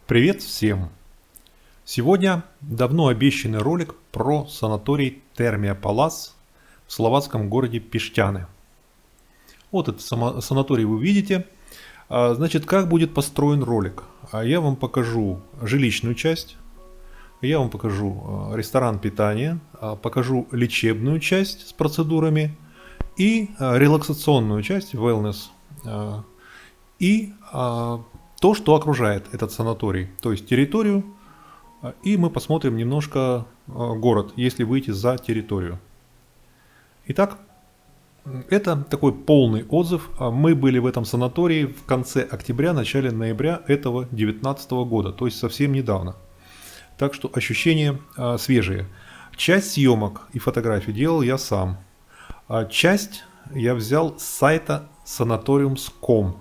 Привет всем! Сегодня давно обещанный ролик про санаторий Термия Палас в словацком городе Пиштяны. Вот этот санаторий вы видите. Значит, как будет построен ролик? Я вам покажу жилищную часть, я вам покажу ресторан питания, покажу лечебную часть с процедурами и релаксационную часть, wellness, и то, что окружает этот санаторий, то есть территорию, и мы посмотрим немножко город, если выйти за территорию. Итак, это такой полный отзыв. Мы были в этом санатории в конце октября, начале ноября этого 2019 года, то есть совсем недавно. Так что ощущения свежие. Часть съемок и фотографий делал я сам. Часть я взял с сайта sanatoriums.com.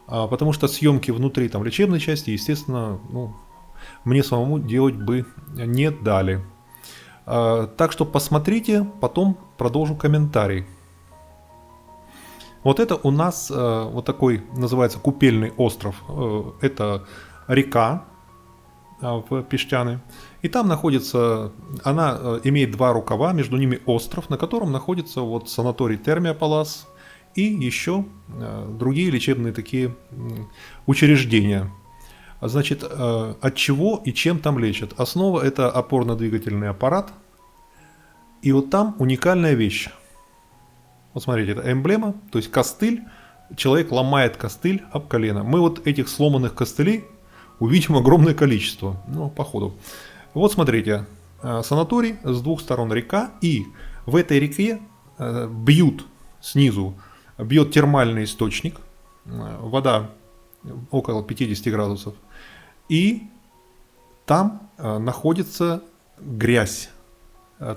Потому что съемки внутри там лечебной части, естественно, мне самому делать бы не дали. Так что посмотрите, потом продолжу комментарий. Вот это у нас вот такой называется Купельный остров. Это река в Пиштяны. И там находится, она имеет два рукава, между ними остров, на котором находится вот санаторий Термия Палас и еще другие лечебные такие учреждения. Значит, от чего и чем там лечат? Основа – это опорно-двигательный аппарат. И вот там уникальная вещь. Вот смотрите, это эмблема, то есть костыль. Человек ломает костыль об колено. Мы вот этих сломанных костылей увидим огромное количество, по ходу. Вот смотрите, санаторий, с двух сторон река. И в этой реке бьют снизу, бьет термальный источник. Вода около 50 градусов. И там находится грязь,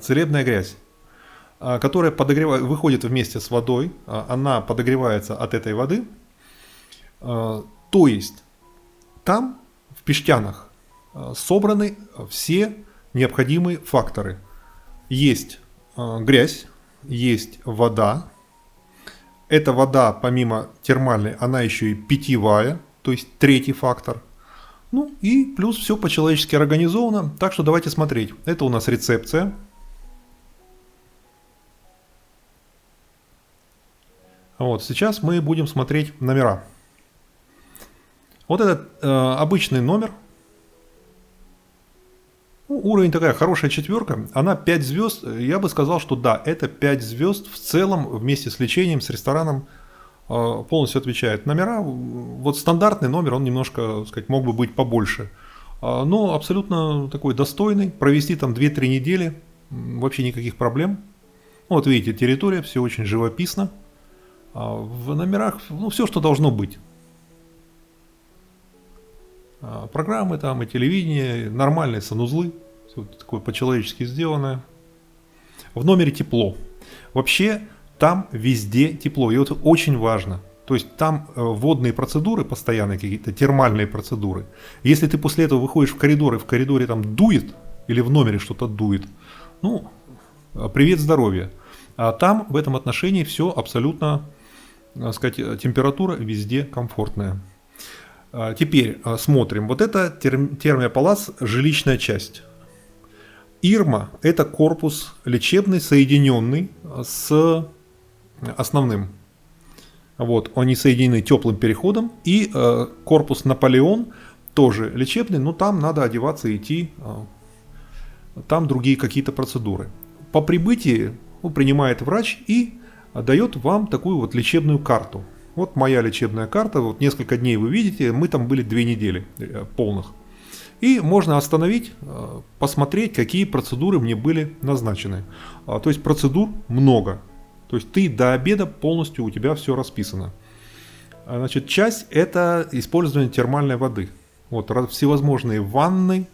целебная грязь, которая выходит вместе с водой, она подогревается от этой воды. То есть там, в Пиштянах, собраны все необходимые факторы. Есть грязь, есть вода. Эта вода, помимо термальной, она еще и питьевая, то есть третий фактор. И плюс все по-человечески организовано. Так что давайте смотреть. Это у нас рецепция. Вот, сейчас мы будем смотреть номера. Вот этот обычный номер. Уровень такая хорошая четверка. Она 5 звезд. Я бы сказал, что да, это 5 звезд в целом вместе с лечением, с рестораном полностью отвечает. Номера, вот стандартный номер, он немножко, мог бы быть побольше. Но абсолютно такой достойный. Провести там 2-3 недели, вообще никаких проблем. Вот видите, территория, все очень живописно. В номерах, все, что должно быть. Программы там и телевидение, нормальные санузлы, все такое по-человечески сделанное. В номере тепло. Вообще там везде тепло, и это очень важно. То есть там водные процедуры постоянные какие-то, термальные процедуры. Если ты после этого выходишь в коридор, и в коридоре там дует, или в номере что-то дует, привет, здоровье. А там в этом отношении все абсолютно, температура везде комфортная. Теперь смотрим. Вот это Термия Палас, жилищная часть. Ирма – это корпус лечебный, соединенный с основным. Вот, они соединены теплым переходом. И корпус Наполеон тоже лечебный, но там надо одеваться и идти. Там другие какие-то процедуры. По прибытии принимает врач и дает вам такую вот лечебную карту. Вот моя лечебная карта, вот несколько дней вы видите, мы там были 2 недели полных. И можно остановить, посмотреть, какие процедуры мне были назначены. То есть процедур много. То есть ты до обеда полностью, у тебя все расписано. Значит, часть это использование термальной воды. Вот всевозможные ванны,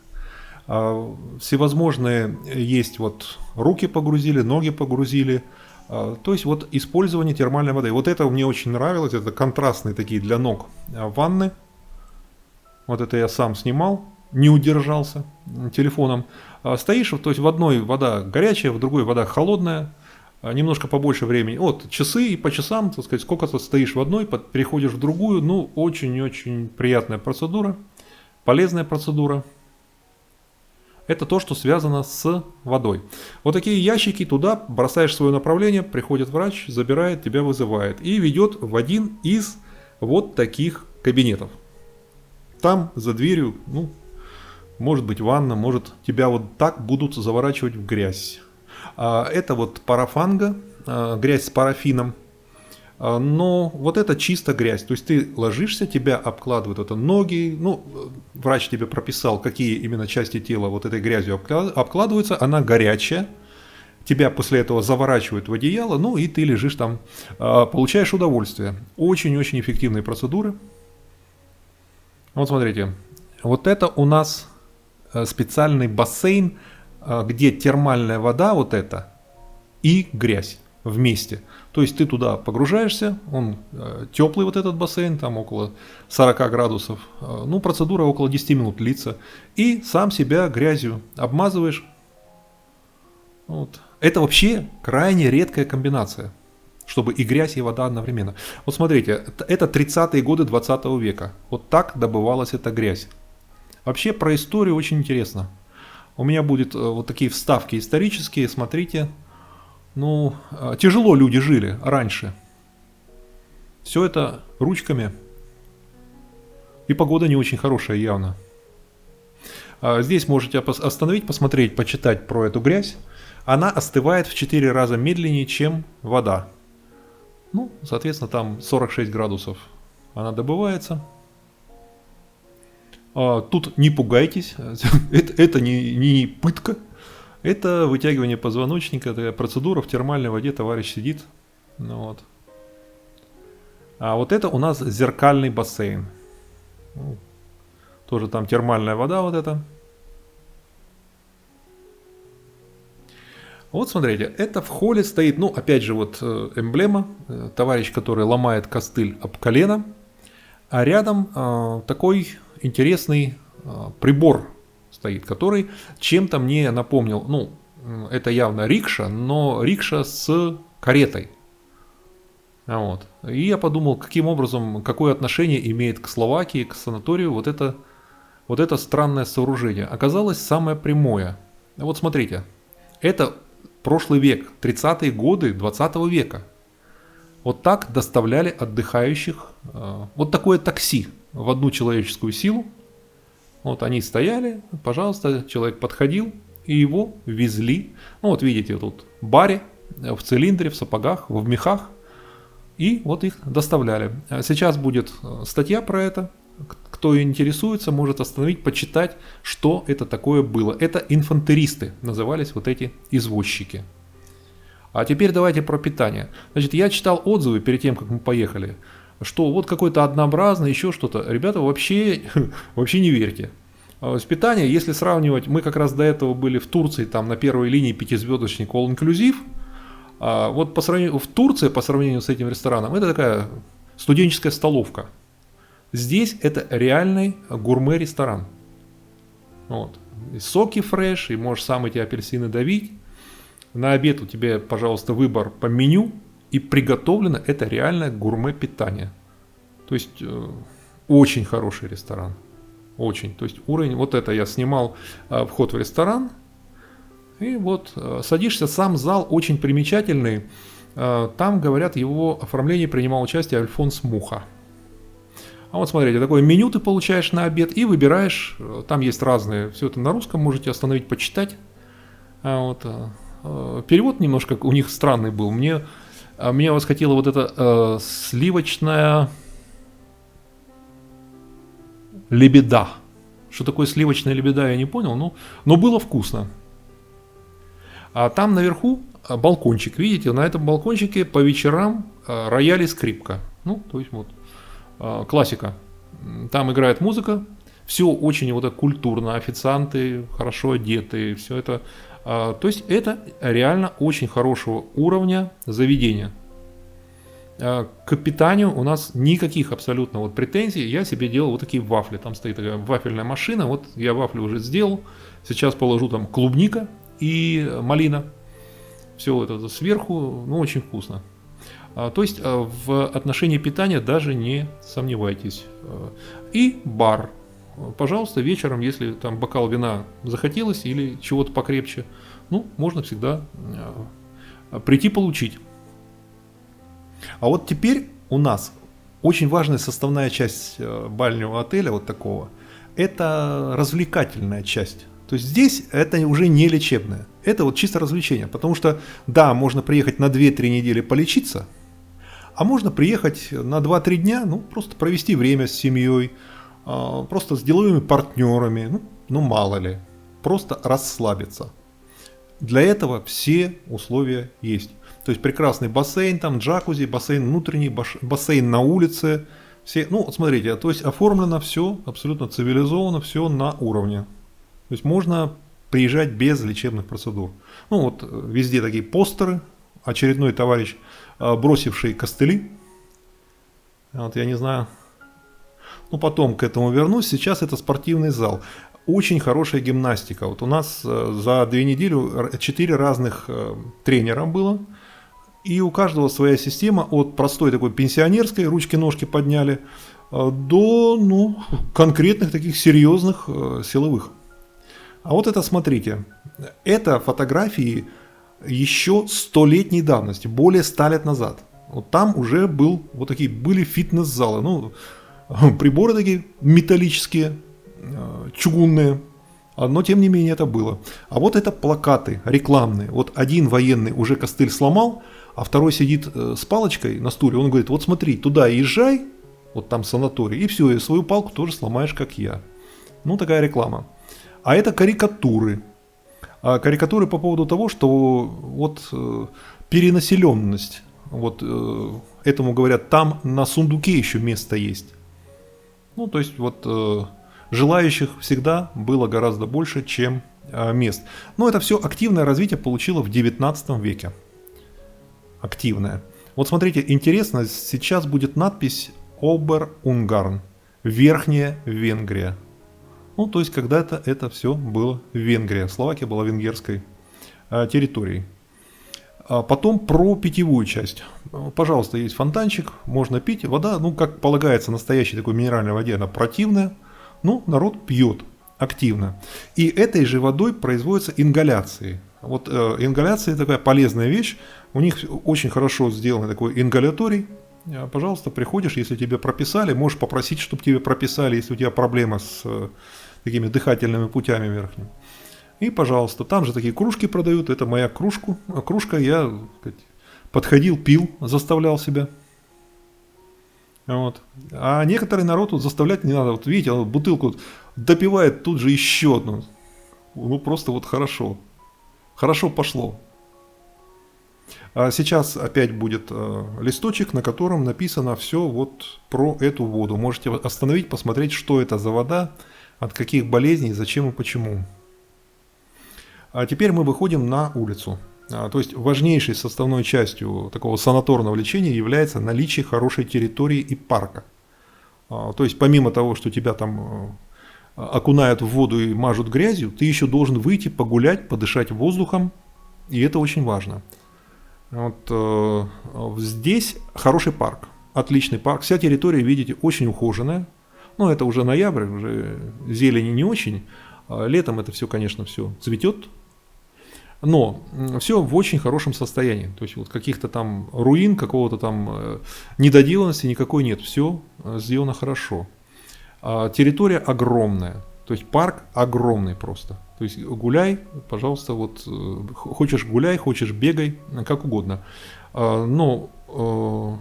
всевозможные есть, вот руки погрузили, ноги погрузили. То есть вот использование термальной воды. Вот это мне очень нравилось. Это контрастные такие для ног ванны. Вот это я сам снимал. Не удержался телефоном. Стоишь, то есть в одной вода горячая, в другой вода холодная. Немножко побольше времени. Вот часы и по часам, так сказать, сколько ты стоишь в одной, переходишь в другую. Очень-очень приятная процедура. полезная процедура. Это то, что связано с водой. Вот такие ящики, туда бросаешь свое направление, приходит врач, забирает, тебя вызывает и ведет в один из вот таких кабинетов. Там за дверью, ну, может быть ванна, может тебя вот так будут заворачивать в грязь. Это вот парафанга, грязь с парафином. Но вот это чисто грязь. То есть ты ложишься, тебя обкладывают это ноги. Ну, врач тебе прописал, какие именно части тела вот этой грязью обкладываются. Она горячая. Тебя после этого заворачивают в одеяло. Ну и ты лежишь там, получаешь удовольствие. Очень-очень эффективные процедуры. Вот смотрите. Вот это у нас специальный бассейн, где термальная вода вот эта и грязь вместе. То есть ты туда погружаешься, он теплый вот этот бассейн, там около 40 градусов, ну процедура около 10 минут длится, и сам себя грязью обмазываешь. Вот. Это вообще крайне редкая комбинация, чтобы и грязь, и вода одновременно. Вот смотрите, это 30-е годы 20 века, вот так добывалась эта грязь. Вообще про историю очень интересно. У меня будут вот такие вставки исторические, смотрите. Ну, тяжело люди жили раньше. Все это ручками. И погода не очень хорошая явно. Здесь можете остановить, посмотреть, почитать про эту грязь. Она остывает в 4 раза медленнее, чем вода. Ну, соответственно, там 46 градусов она добывается. Тут не пугайтесь, это не пытка. Это вытягивание позвоночника, это процедура в термальной воде, товарищ сидит. Ну, вот. А вот это у нас зеркальный бассейн. Ну, тоже там термальная вода вот эта. Вот смотрите, это в холле стоит, ну опять же вот эмблема, товарищ, который ломает костыль об колено. А рядом такой интересный прибор стоит, который чем-то мне напомнил, ну, это явно рикша, но рикша с каретой. Вот. И я подумал, каким образом, какое отношение имеет к Словакии, к санаторию вот это странное сооружение. Оказалось самое прямое. Вот смотрите, это прошлый век, 30-е годы 20 века. Вот так доставляли отдыхающих, вот такое такси в одну человеческую силу. Вот они стояли, пожалуйста, человек подходил, и его везли. Ну вот видите, тут в баре, в цилиндре, в сапогах, в мехах. И вот их доставляли. Сейчас будет статья про это. Кто интересуется, может остановить, почитать, что это такое было. Это инфантеристы, назывались вот эти извозчики. А теперь давайте про питание. Значит, я читал отзывы перед тем, как мы поехали, что вот какой-то однообразный, еще что-то. Ребята, вообще не верьте. С питанием, если сравнивать, мы как раз до этого были в Турции, там на первой линии 5-звездочный all inclusive. Вот в Турции, по сравнению с этим рестораном, это такая студенческая столовка. Здесь это реальный гурме-ресторан. Вот. И соки фреш, и можешь сам эти апельсины давить. На обед у тебя, пожалуйста, выбор по меню. И приготовлено это реальное гурме-питание. То есть очень хороший ресторан. Очень. То есть уровень, вот это я снимал вход в ресторан. И вот садишься, сам зал очень примечательный. Там, говорят, его оформлении принимал участие Альфонс Муха. А вот смотрите, такое меню ты получаешь на обед и выбираешь. Там есть разные, все это на русском, можете остановить, почитать. Вот. Перевод немножко у них странный был. Меня восхотела вот эта сливочная лебеда. Что такое сливочная лебеда, я не понял, но было вкусно. А там наверху балкончик, видите, на этом балкончике по вечерам рояль и скрипка. Ну, то есть вот классика. Там играет музыка, все очень вот так культурно, официанты хорошо одеты, все это. То есть это реально очень хорошего уровня заведения. К питанию у нас никаких абсолютно вот претензий. Я себе делал вот такие вафли. Там стоит такая вафельная машина. Вот я вафли уже сделал. Сейчас положу там клубника и малина. Все вот это сверху. Ну, очень вкусно. То есть в отношении питания даже не сомневайтесь. И бар. пожалуйста, вечером, если там бокал вина захотелось или чего-то покрепче, ну, можно всегда прийти получить. А вот теперь у нас очень важная составная часть бального отеля вот такого – это развлекательная часть. То есть здесь это уже не лечебное, это вот чисто развлечение. Потому что, да, можно приехать на 2-3 недели полечиться, а можно приехать на 2-3 дня, ну, просто провести время с семьей, просто с деловыми партнерами, ну мало ли, просто расслабиться. Для этого все условия есть. То есть прекрасный бассейн, там джакузи, бассейн внутренний, бассейн на улице. Все, ну, смотрите, то есть оформлено все абсолютно цивилизованно, все на уровне. То есть можно приезжать без лечебных процедур. Ну вот везде такие постеры, очередной товарищ, бросивший костыли. Вот я не знаю, ну потом к этому вернусь. Сейчас это спортивный зал. Очень хорошая гимнастика. Вот у нас за 2 недели 4 разных тренера было. И у каждого своя система, от простой такой пенсионерской, ручки-ножки подняли, до конкретных таких серьезных силовых. А вот это смотрите, это фотографии еще 100-летней давности, более 100 лет назад. Вот там уже были фитнес-залы, ну, приборы такие металлические, чугунные, но тем не менее это было. А вот это плакаты рекламные. Вот один военный уже костыль сломал, а второй сидит с палочкой на стуле. Он говорит: вот смотри, туда езжай, вот там санаторий, и все, и свою палку тоже сломаешь, как я. Ну, такая реклама. А это карикатуры. Карикатуры по поводу того, что вот перенаселенность. Вот этому говорят, там на сундуке еще место есть. Ну, то есть вот желающих всегда было гораздо больше, чем мест. Но это все активное развитие получило в 19 веке. Активное. Вот смотрите, интересно, сейчас будет надпись Обер-Унгарн, Верхняя Венгрия. Ну, то есть когда-то это все было в Венгрии. Словакия была венгерской территорией. Потом про питьевую часть. Пожалуйста, есть фонтанчик, можно пить. Вода, ну, как полагается, настоящей такой минеральной воде, она противная. Ну, народ пьет активно. И этой же водой производятся ингаляции. Вот ингаляция такая полезная вещь. У них очень хорошо сделанный такой ингаляторий. Пожалуйста, приходишь, если тебе прописали, можешь попросить, чтобы тебе прописали, если у тебя проблема с такими дыхательными путями верхними. И, пожалуйста, там же такие кружки продают. Это моя кружка. Я подходил, пил, заставлял себя. Вот. А некоторый народ вот заставлять не надо. Вот видите, он бутылку допивает, тут же еще одну. Ну, просто вот хорошо. Хорошо пошло. А сейчас опять будет листочек, на котором написано все вот про эту воду. Можете остановить, посмотреть, что это за вода, от каких болезней, зачем и почему. А теперь мы выходим на улицу. То есть важнейшей составной частью такого санаторного лечения является наличие хорошей территории и парка. То есть помимо того, что тебя там окунают в воду и мажут грязью, ты еще должен выйти погулять, подышать воздухом, и это очень важно. Вот здесь хороший парк, отличный парк. Вся территория, видите, очень ухоженная. Ну, это уже ноябрь, уже зелени не очень. Летом это все, конечно, все цветет. Но все в очень хорошем состоянии. То есть вот каких-то там руин, какого-то там недоделанности никакой нет. Все сделано хорошо. Территория огромная. То есть парк огромный просто. То есть гуляй, пожалуйста, вот хочешь гуляй, хочешь бегай, как угодно. Но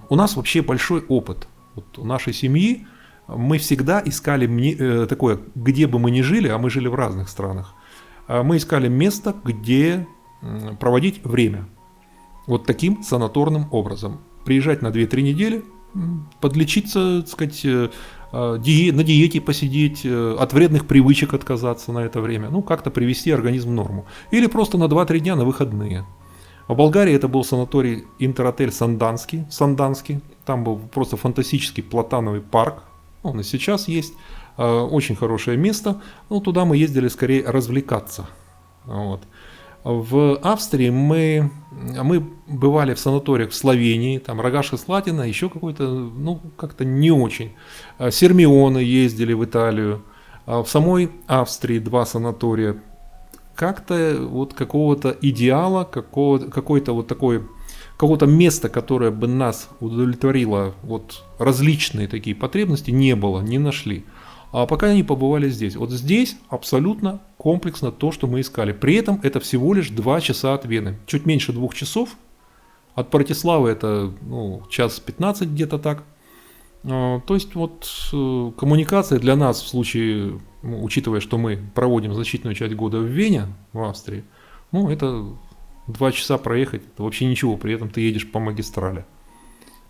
у нас вообще большой опыт. Вот у нашей семьи мы всегда искали такое, где бы мы ни жили, а мы жили в разных странах, мы искали место, где проводить время. Вот таким санаторным образом. Приезжать на 2-3 недели, подлечиться, так сказать, на диете посидеть, от вредных привычек отказаться на это время. Ну, как-то привести организм в норму. Или просто на 2-3 дня на выходные. В Болгарии это был санаторий Интеротель Санданский. Там был просто фантастический платановый парк. Он и сейчас есть. Очень хорошее место. Но туда мы ездили скорее развлекаться. Вот. В Австрии мы бывали в санаториях в Словении, там Рогашка Слатина, еще какой-то, ну, как-то не очень. Сермионы ездили в Италию. В самой Австрии 2 санатория. Как-то вот какого-то идеала, какой-то вот такой, какого-то места, которое бы нас удовлетворило вот различные такие потребности, не было, не нашли. А пока не побывали здесь. Вот здесь абсолютно комплексно то, что мы искали. При этом это всего лишь 2 часа от Вены. Чуть меньше 2 часов. От Братиславы это час 15 где-то так. То есть вот коммуникация для нас в случае, учитывая, что мы проводим значительную часть года в Вене, в Австрии, это 2 часа проехать, это вообще ничего, при этом ты едешь по магистрали.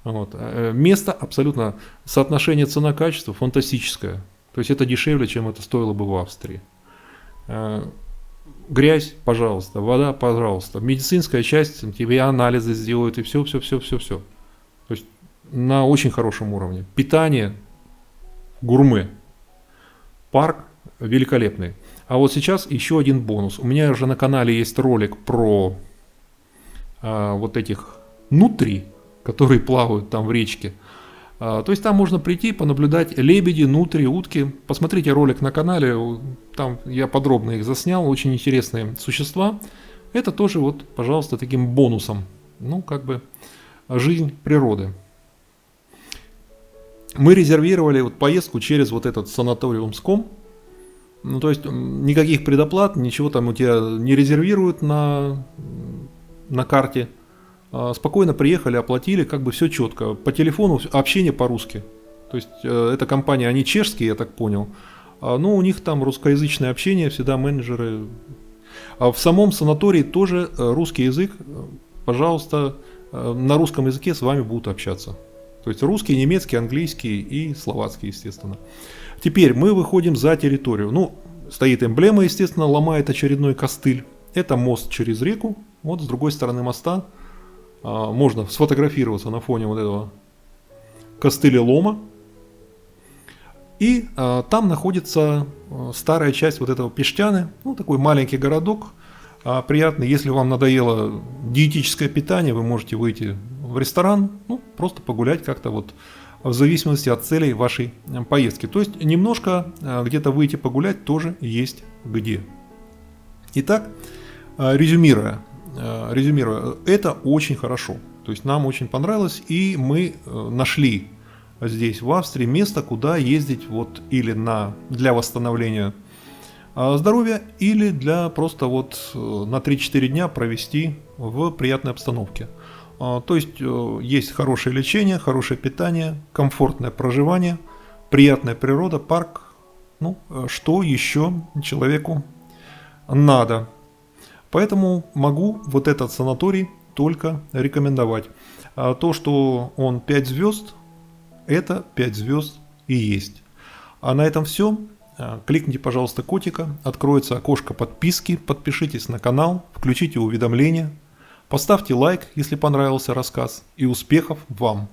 Вот. Место абсолютно, соотношение цена-качество фантастическое. То есть это дешевле, чем это стоило бы в Австрии. Грязь, пожалуйста, вода, пожалуйста. Медицинская часть, тебе анализы сделают и все. То есть на очень хорошем уровне. Питание, гурме. Парк великолепный. А вот сейчас еще один бонус. У меня уже на канале есть ролик про вот этих нутрий, которые плавают там в речке. То есть там можно прийти, понаблюдать лебеди, нутрии, утки. Посмотрите ролик на канале, там я подробно их заснял, очень интересные существа. Это тоже вот, пожалуйста, таким бонусом, жизнь природы. Мы резервировали вот поездку через вот этот санаториум.com. То есть никаких предоплат, ничего там у тебя не резервируют на карте. Спокойно приехали, оплатили, все четко. По телефону общение по-русски. То есть эта компания, они чешские, я так понял. Но у них там русскоязычное общение, всегда менеджеры. А в самом санатории тоже русский язык. Пожалуйста, на русском языке с вами будут общаться. То есть русский, немецкий, английский и словацкий, естественно. Теперь мы выходим за территорию. Стоит эмблема, естественно, ломает очередной костыль. Это мост через реку. Вот с другой стороны моста можно сфотографироваться на фоне вот этого костылелома. И там находится старая часть вот этого Пештяны. Такой маленький городок. Приятный. Если вам надоело диетическое питание, вы можете выйти в ресторан, просто погулять как-то вот в зависимости от целей вашей поездки. То есть немножко где-то выйти погулять тоже есть где. Итак, резюмируя, это очень хорошо. То есть нам очень понравилось, и мы нашли здесь в Австрии место, куда ездить вот или для восстановления здоровья, или для просто вот на 3-4 дня провести в приятной обстановке. То есть есть хорошее лечение, хорошее питание, комфортное проживание, приятная природа, парк. Что еще человеку надо? Поэтому могу вот этот санаторий только рекомендовать. То, что он 5 звезд, это 5 звезд и есть. А на этом все. Кликните, пожалуйста, котика, откроется окошко подписки, подпишитесь на канал, включите уведомления, поставьте лайк, если понравился рассказ, и успехов вам!